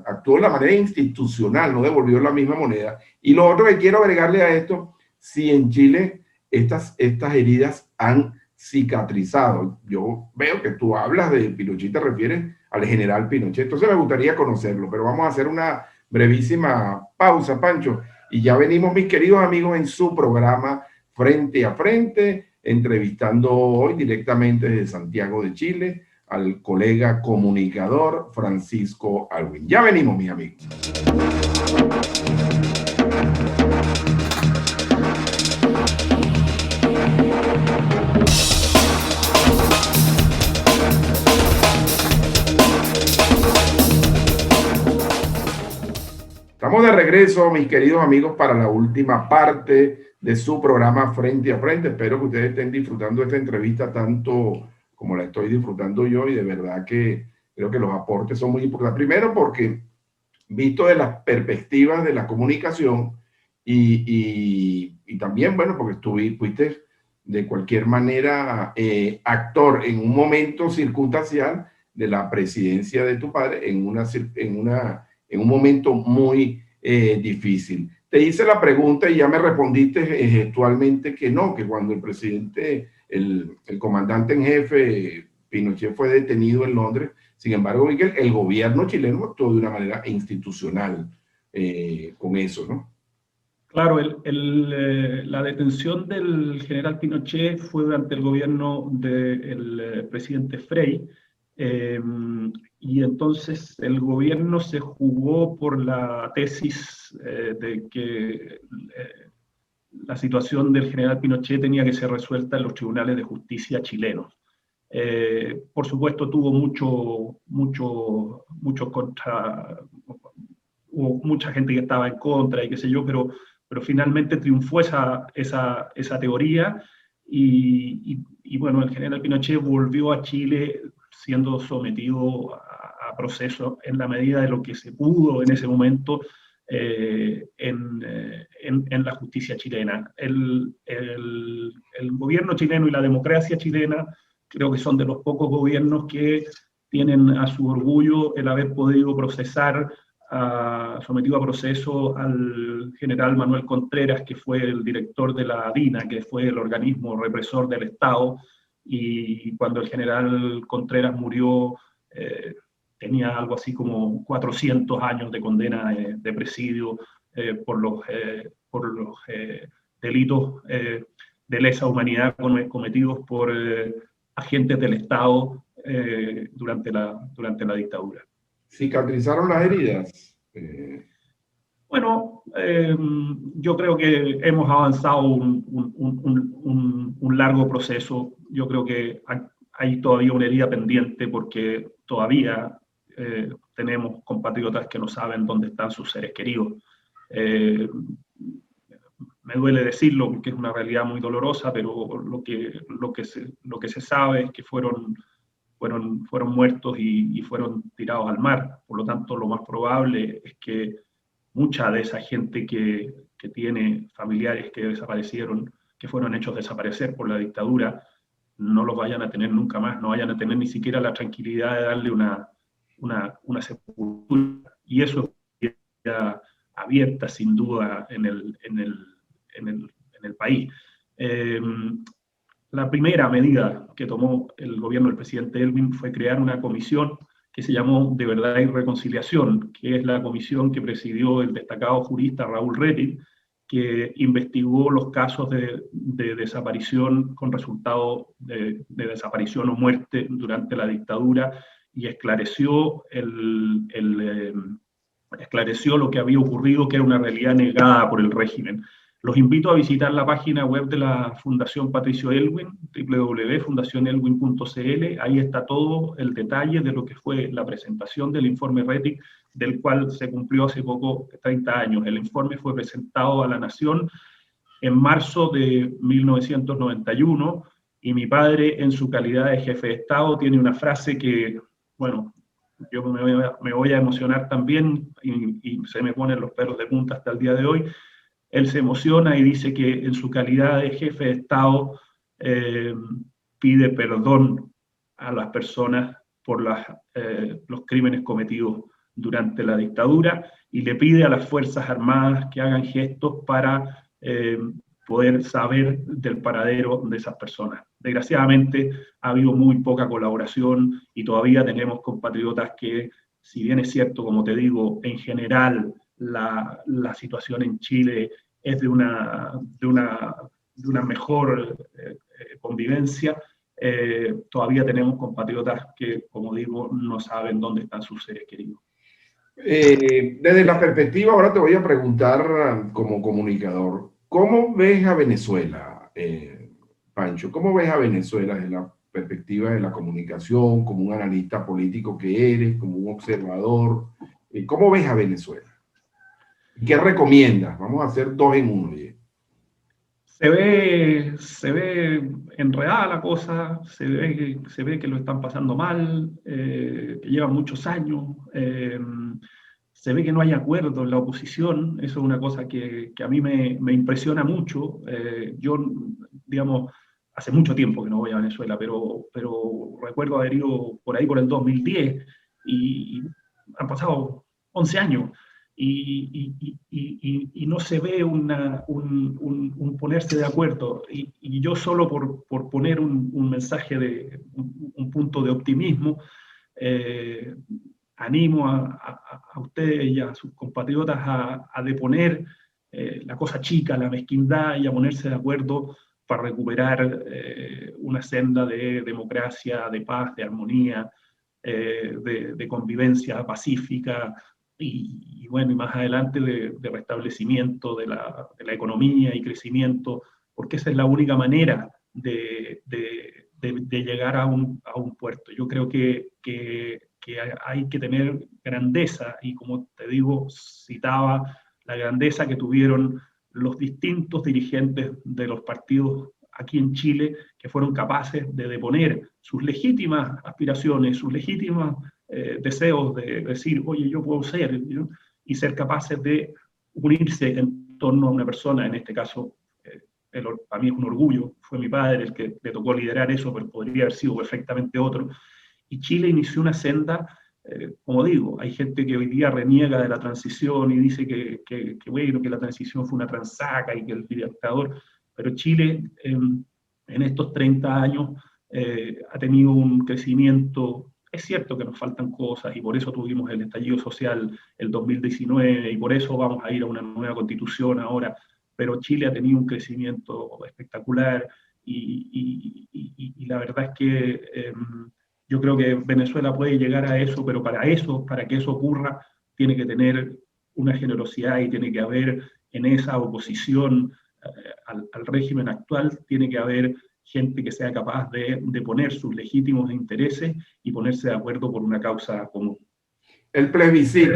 Speaker 1: actuó de la manera institucional, no devolvió la misma moneda. Y lo otro que quiero agregarle a esto, si en Chile estas heridas han cicatrizado. Yo veo que tú hablas de Pinochet, te refieres al general Pinochet, entonces me gustaría conocerlo, pero vamos a hacer una brevísima pausa, Pancho, y ya venimos, mis queridos amigos, en su programa Frente a Frente, entrevistando hoy directamente desde Santiago de Chile al colega comunicador Francisco Alwin. Ya venimos, mis amigos. Estamos de regreso, mis queridos amigos, para la última parte de su programa Frente a Frente. Espero que ustedes estén disfrutando esta entrevista tanto como la estoy disfrutando yo, y de verdad que creo que los aportes son muy importantes. Primero porque visto de las perspectivas de la comunicación y también, bueno, porque fuiste de cualquier manera actor en un momento circunstancial de la presidencia de tu padre en un momento muy difícil. Te hice la pregunta y ya me respondiste gestualmente que no, que cuando el presidente, el comandante en jefe, Pinochet, fue detenido en Londres. Sin embargo, Miguel, el gobierno chileno actuó de una manera institucional con eso, ¿no?
Speaker 2: Claro, la detención del general Pinochet fue durante el gobierno del presidente Frei, eh, y entonces el gobierno se jugó por la tesis de que la situación del general Pinochet tenía que ser resuelta en los tribunales de justicia chilenos. Por supuesto, tuvo mucho contra, hubo mucha gente que estaba en contra y qué sé yo, pero finalmente triunfó esa teoría y bueno, el general Pinochet volvió a Chile siendo sometido a proceso en la medida de lo que se pudo en ese momento en la justicia chilena. El gobierno chileno y la democracia chilena creo que son de los pocos gobiernos que tienen a su orgullo el haber podido procesar, sometido a proceso al general Manuel Contreras, que fue el director de la DINA, que fue el organismo represor del Estado, y cuando el general Contreras murió, tenía algo así como 400 años de condena de presidio por los delitos de lesa humanidad cometidos por agentes del Estado durante la dictadura.
Speaker 1: ¿Cicatrizaron las heridas?
Speaker 2: Bueno, yo creo que hemos avanzado un largo proceso. Yo creo que hay todavía una herida pendiente porque todavía tenemos compatriotas que no saben dónde están sus seres queridos. Me duele decirlo porque es una realidad muy dolorosa, pero lo que se sabe es que fueron muertos y fueron tirados al mar. Por lo tanto, lo más probable es que mucha de esa gente que tiene familiares que desaparecieron, que fueron hechos desaparecer por la dictadura, no los vayan a tener nunca más, no vayan a tener ni siquiera la tranquilidad de darle una sepultura. Y eso es una abierta, sin duda, en el país. La primera medida que tomó el gobierno del presidente Elwin fue crear una comisión que se llamó De Verdad y Reconciliación, que es la comisión que presidió el destacado jurista Raúl Rettig, que investigó los casos de desaparición con resultado de desaparición o muerte durante la dictadura y esclareció lo que había ocurrido, que era una realidad negada por el régimen. Los invito a visitar la página web de la Fundación Patricio Elwin, www.fundacionelwin.cl. Ahí está todo el detalle de lo que fue la presentación del informe Rettig, del cual se cumplió hace poco 30 años. El informe fue presentado a la Nación en marzo de 1991 y mi padre, en su calidad de jefe de Estado, tiene una frase que, bueno, yo me voy a emocionar también y se me ponen los pelos de punta hasta el día de hoy. Él se emociona y dice que en su calidad de jefe de Estado pide perdón a las personas por los crímenes cometidos durante la dictadura y le pide a las Fuerzas Armadas que hagan gestos para poder saber del paradero de esas personas. Desgraciadamente ha habido muy poca colaboración y todavía tenemos compatriotas que, si bien es cierto, como te digo, en general la situación en Chile es de una mejor convivencia, todavía tenemos compatriotas que, como digo, no saben dónde están sus seres queridos.
Speaker 1: Desde la perspectiva, ahora te voy a preguntar como comunicador, ¿cómo ves a Venezuela, Pancho? ¿Cómo ves a Venezuela desde la perspectiva de la comunicación, como un analista político que eres, como un observador? ¿Cómo ves a Venezuela? ¿Qué recomiendas? Vamos a hacer dos en uno.
Speaker 2: Se ve enredada la cosa, se ve que lo están pasando mal, que llevan muchos años, se ve que no hay acuerdo en la oposición. Eso es una cosa que a mí me impresiona mucho. Yo, digamos, hace mucho tiempo que no voy a Venezuela, pero recuerdo haber ido por ahí por el 2010 y han pasado 11 años y no se ve un ponerse de acuerdo. Y yo solo por poner un mensaje un punto de optimismo, animo a ustedes y a sus compatriotas a deponer la cosa chica, la mezquindad, y a ponerse de acuerdo para recuperar una senda de democracia, de paz, de armonía, de convivencia pacífica, y bueno, y más adelante de restablecimiento de la economía y crecimiento, porque esa es la única manera de llegar a un puerto. Yo creo que hay que tener grandeza, y como te digo, citaba la grandeza que tuvieron los distintos dirigentes de los partidos aquí en Chile, que fueron capaces de deponer sus legítimas aspiraciones, sus legítimos deseos de decir, oye, yo puedo ser, ¿no? Y ser capaces de unirse en torno a una persona. En este caso, para mí es un orgullo, fue mi padre el que le tocó liderar eso, pero podría haber sido perfectamente otro. Y Chile inició una senda, como digo, hay gente que hoy día reniega de la transición y dice bueno, que la transición fue una transaca y que el dictador, pero Chile en estos 30 años ha tenido un crecimiento. Es cierto que nos faltan cosas, y por eso tuvimos el estallido social el 2019, y por eso vamos a ir a una nueva constitución ahora, pero Chile ha tenido un crecimiento espectacular, y la verdad es que yo creo que Venezuela puede llegar a eso, pero para que eso ocurra, tiene que tener una generosidad, y tiene que haber en esa oposición al régimen actual, tiene que haber gente que sea capaz de poner sus legítimos intereses y ponerse de acuerdo por una causa común.
Speaker 1: El plebiscito,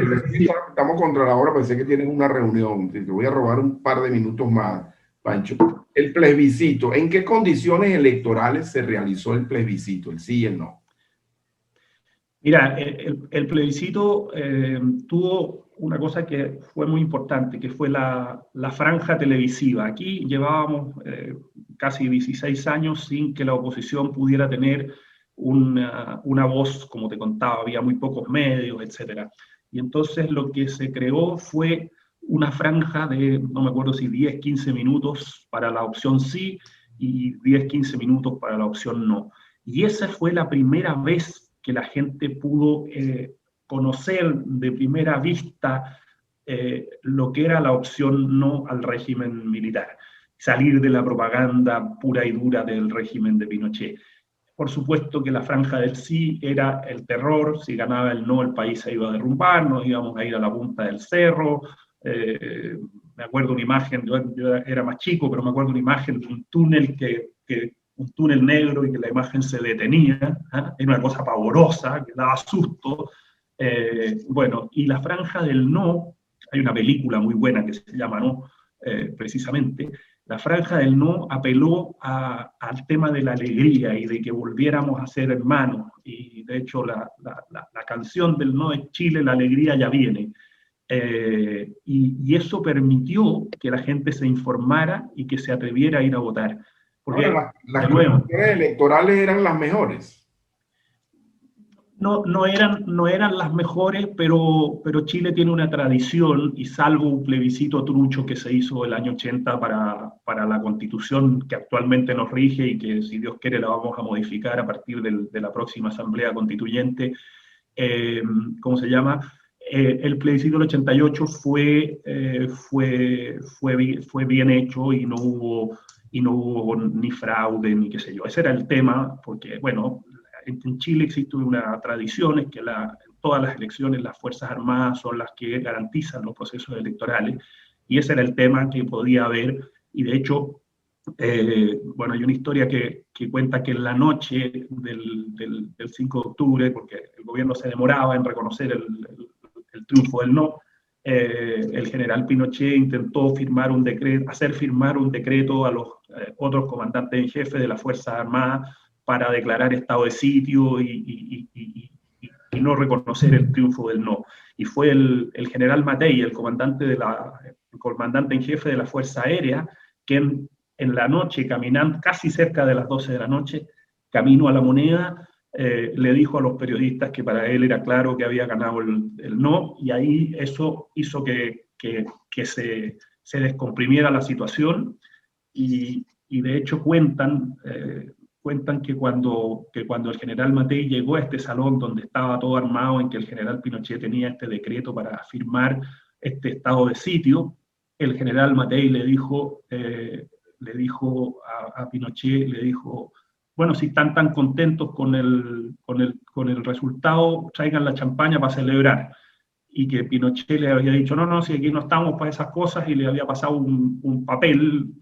Speaker 1: estamos contra la hora, pensé que tienen una reunión, te voy a robar un par de minutos más, Pancho. El plebiscito, ¿en qué condiciones electorales se realizó el plebiscito, el sí y el no?
Speaker 2: Mira, el plebiscito tuvo una cosa que fue muy importante, que fue la franja televisiva. Aquí llevábamos casi 16 años sin que la oposición pudiera tener una voz, como te contaba, había muy pocos medios, etc. Y entonces lo que se creó fue una franja de, no me acuerdo si 10, 15 minutos para la opción sí y 10, 15 minutos para la opción no. Y esa fue la primera vez que la gente pudo conocer de primera vista lo que era la opción no al régimen militar, salir de la propaganda pura y dura del régimen de Pinochet. Por supuesto que la franja del sí era el terror. Si ganaba el no, el país se iba a derrumbar, nos íbamos a ir a la punta del cerro. Me acuerdo una imagen, yo era más chico, pero me acuerdo una imagen de un túnel un túnel negro, y que la imagen se detenía, ¿eh? Era una cosa pavorosa, que daba susto. Bueno, y la franja del no, hay una película muy buena que se llama No, precisamente. La franja del no apeló al tema de la alegría y de que volviéramos a ser hermanos, y de hecho la canción del no de Chile, La alegría ya viene. Y eso permitió que la gente se informara y que se atreviera a ir a votar. Porque,
Speaker 1: ahora, las
Speaker 2: de nuevo,
Speaker 1: condiciones electorales eran las mejores.
Speaker 2: no eran las mejores, pero Chile tiene una tradición, y salvo un plebiscito trucho que se hizo el año 80 para la constitución que actualmente nos rige, y que, si Dios quiere, la vamos a modificar a partir de la próxima asamblea constituyente, ¿cómo se llama? El plebiscito del 88 fue bien hecho, y no hubo ni fraude, ni qué sé yo. Ese era el tema, porque, bueno, en Chile existe una tradición, es que en todas las elecciones las Fuerzas Armadas son las que garantizan los procesos electorales, y ese era el tema que podía haber. Y de hecho, bueno, hay una historia que cuenta que en la noche del 5 de octubre, porque el gobierno se demoraba en reconocer el triunfo del no, el general Pinochet intentó firmar un decreto, hacer firmar un decreto a los otros comandantes en jefe de las Fuerzas Armadas para declarar estado de sitio y no reconocer el triunfo del no. Y fue el general Matei, el comandante en jefe de la Fuerza Aérea, quien en la noche, caminando casi cerca de las 12 de la noche, camino a La Moneda, le dijo a los periodistas que para él era claro que había ganado el no, y ahí eso hizo que se descomprimiera la situación, y de hecho cuentan que cuando el general Matei llegó a este salón donde estaba todo armado, en que el general Pinochet tenía este decreto para firmar este estado de sitio, el general Matei le dijo a Pinochet, le dijo, bueno, si están tan contentos con el resultado, traigan la champaña para celebrar. Y que Pinochet le había dicho, no, si aquí no estamos para esas cosas, y le había pasado un papel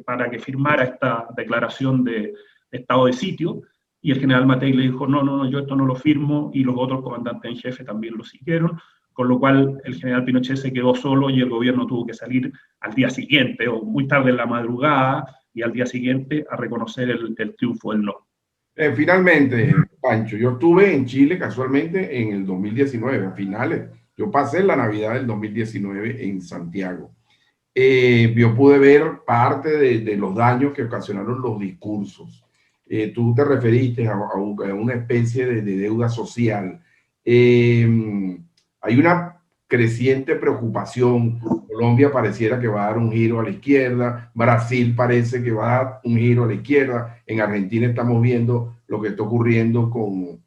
Speaker 2: para que firmara esta declaración de estado de sitio, y el general Matei le dijo, no, yo esto no lo firmo, y los otros comandantes en jefe también lo siguieron, con lo cual el general Pinochet se quedó solo y el gobierno tuvo que salir al día siguiente, o muy tarde en la madrugada, y al día siguiente a reconocer el triunfo del no.
Speaker 1: Finalmente, Pancho, yo estuve en Chile casualmente en el 2019, a finales. Yo pasé la Navidad del 2019 en Santiago. Yo pude ver parte de los daños que ocasionaron los discursos. Tú te referiste a una especie de deuda social. Hay una creciente preocupación. Colombia pareciera que va a dar un giro a la izquierda, Brasil parece que va a dar un giro a la izquierda, en Argentina estamos viendo lo que está ocurriendo con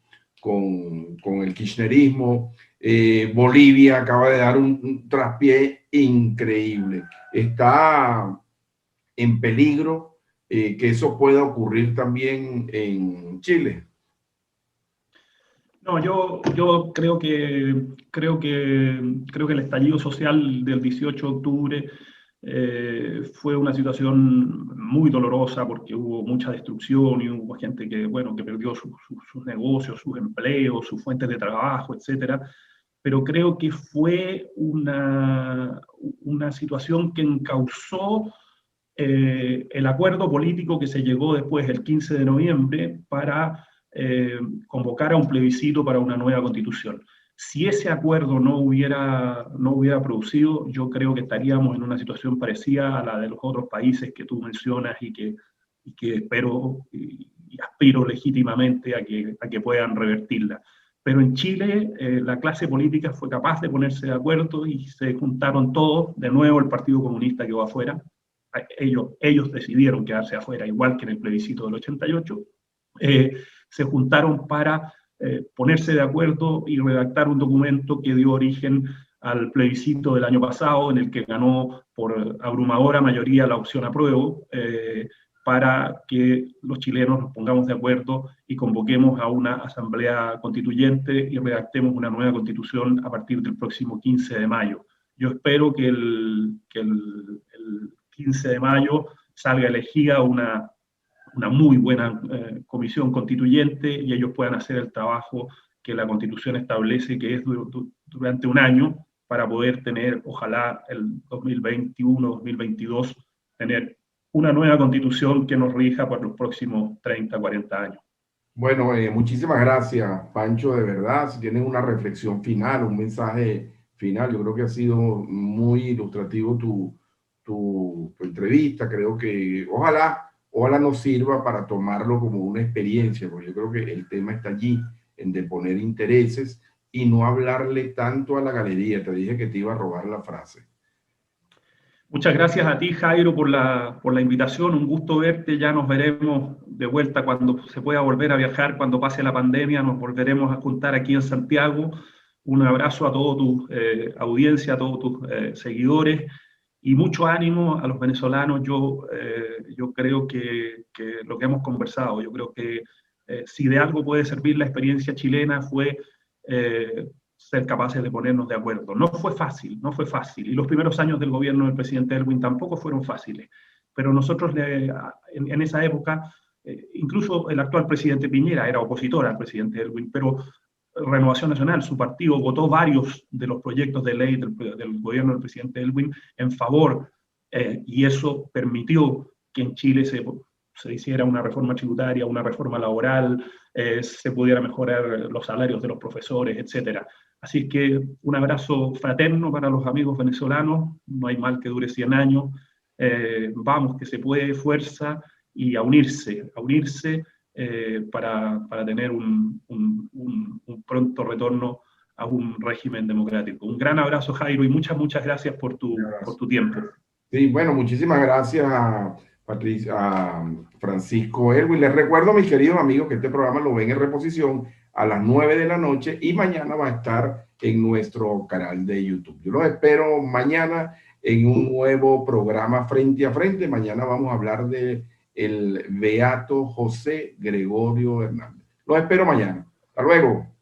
Speaker 1: el kirchnerismo, Bolivia acaba de dar un traspié increíble. Está en peligro que eso pueda ocurrir también en Chile.
Speaker 2: No, yo creo que el estallido social del 18 de octubre fue una situación muy dolorosa, porque hubo mucha destrucción y hubo gente que perdió sus negocios, sus empleos, sus fuentes de trabajo, etcétera. Pero creo que fue una situación que encauzó el acuerdo político que se llegó después, el 15 de noviembre, para convocar a un plebiscito para una nueva constitución. Si ese acuerdo no hubiera producido, yo creo que estaríamos en una situación parecida a la de los otros países que tú mencionas y que espero y aspiro legítimamente a que puedan revertirla. Pero en Chile la clase política fue capaz de ponerse de acuerdo y se juntaron todos. De nuevo el Partido Comunista quedó afuera. Ellos decidieron quedarse afuera, igual que en el plebiscito del 88. Se juntaron para ponerse de acuerdo y redactar un documento que dio origen al plebiscito del año pasado, en el que ganó por abrumadora mayoría la opción apruebo, para que los chilenos nos pongamos de acuerdo y convoquemos a una asamblea constituyente y redactemos una nueva constitución a partir del próximo 15 de mayo. Yo espero que el 15 de mayo salga elegida una muy buena comisión constituyente y ellos puedan hacer el trabajo que la Constitución establece, que es durante un año, para poder tener, ojalá el 2021-2022, tener una nueva Constitución que nos rija por los próximos 30, 40 años.
Speaker 1: Bueno, muchísimas gracias, Pancho, de verdad. Si tienes una reflexión final, un mensaje final, yo creo que ha sido muy ilustrativo tu entrevista. Creo que ojalá nos sirva para tomarlo como una experiencia, porque yo creo que el tema está allí, en deponer intereses y no hablarle tanto a la galería. Te dije que te iba a robar la frase.
Speaker 2: Muchas gracias a ti, Jairo, por la invitación. Un gusto verte. Ya nos veremos de vuelta cuando se pueda volver a viajar, cuando pase la pandemia. Nos volveremos a juntar aquí en Santiago. Un abrazo a toda tu audiencia, a todos tus seguidores. Y mucho ánimo a los venezolanos. Yo creo que lo que hemos conversado, yo creo que si de algo puede servir la experiencia chilena fue ser capaces de ponernos de acuerdo. No fue fácil. Y los primeros años del gobierno del presidente Elwin tampoco fueron fáciles. Pero nosotros en esa época, incluso el actual presidente Piñera era opositor al presidente Elwin, pero Renovación Nacional, su partido, votó varios de los proyectos de ley del gobierno del presidente Elwin en favor, y eso permitió que en Chile se hiciera una reforma tributaria, una reforma laboral, se pudiera mejorar los salarios de los profesores, etcétera. Así que un abrazo fraterno para los amigos venezolanos, no hay mal que dure 100 años, vamos que se puede, fuerza, y a unirse para tener un pronto retorno a un régimen democrático. Un gran abrazo, Jairo, y muchas gracias por tu tiempo.
Speaker 1: Sí, bueno, muchísimas gracias a Francisco Elwin. Les recuerdo, mis queridos amigos, que este programa lo ven en reposición a las 9 de la noche y mañana va a estar en nuestro canal de YouTube. Yo los espero mañana en un nuevo programa Frente a Frente. Mañana vamos a hablar de el beato José Gregorio Hernández. Los espero mañana. Hasta luego.